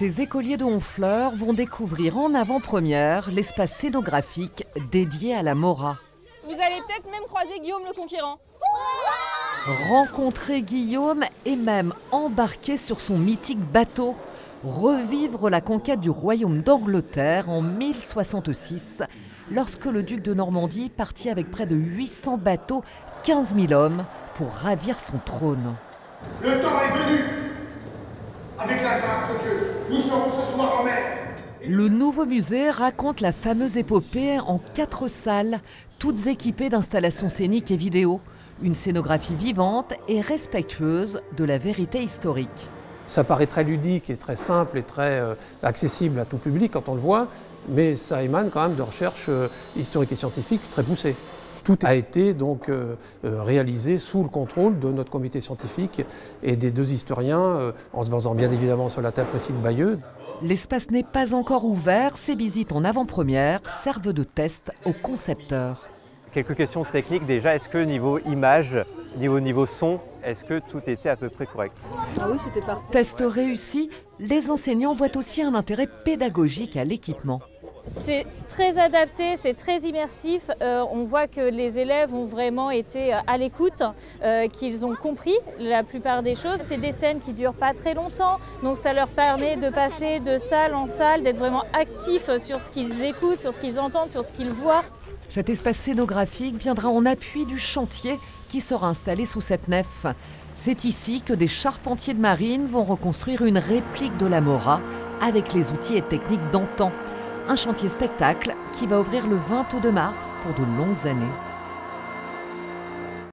Ces écoliers de Honfleur vont découvrir en avant-première l'espace scénographique dédié à la Mora. Vous allez peut-être même croiser Guillaume le Conquérant. Rencontrer Guillaume et même embarquer sur son mythique bateau. Revivre la conquête du royaume d'Angleterre en 1066, lorsque le duc de Normandie partit avec près de 800 bateaux, 15 000 hommes, pour ravir son trône. Le temps est venu. Avec la grâce de Dieu, nous serons ce soir en mer. Le nouveau musée raconte la fameuse épopée en 4 salles, toutes équipées d'installations scéniques et vidéo. Une scénographie vivante et respectueuse de la vérité historique. Ça paraît très ludique et très simple et très accessible à tout public quand on le voit, mais ça émane quand même de recherches historiques et scientifiques très poussées. Tout a été donc réalisé sous le contrôle de notre comité scientifique et des 2 historiens, en se basant bien évidemment sur la thèse précise de Bayeux. L'espace n'est pas encore ouvert, ces visites en avant-première servent de test aux concepteurs. Quelques questions techniques déjà, est-ce que niveau image, niveau son, est-ce que tout était à peu près correct? Ah oui, c'était parfait. Test réussi, les enseignants voient aussi un intérêt pédagogique à l'équipement. C'est très adapté, c'est très immersif. On voit que les élèves ont vraiment été à l'écoute, qu'ils ont compris la plupart des choses. C'est des scènes qui ne durent pas très longtemps, donc ça leur permet de passer de salle en salle, d'être vraiment actifs sur ce qu'ils écoutent, sur ce qu'ils entendent, sur ce qu'ils voient. Cet espace scénographique viendra en appui du chantier qui sera installé sous cette nef. C'est ici que des charpentiers de marine vont reconstruire une réplique de la Mora avec les outils et techniques d'antan. Un chantier spectacle qui va ouvrir le 22 mars pour de longues années.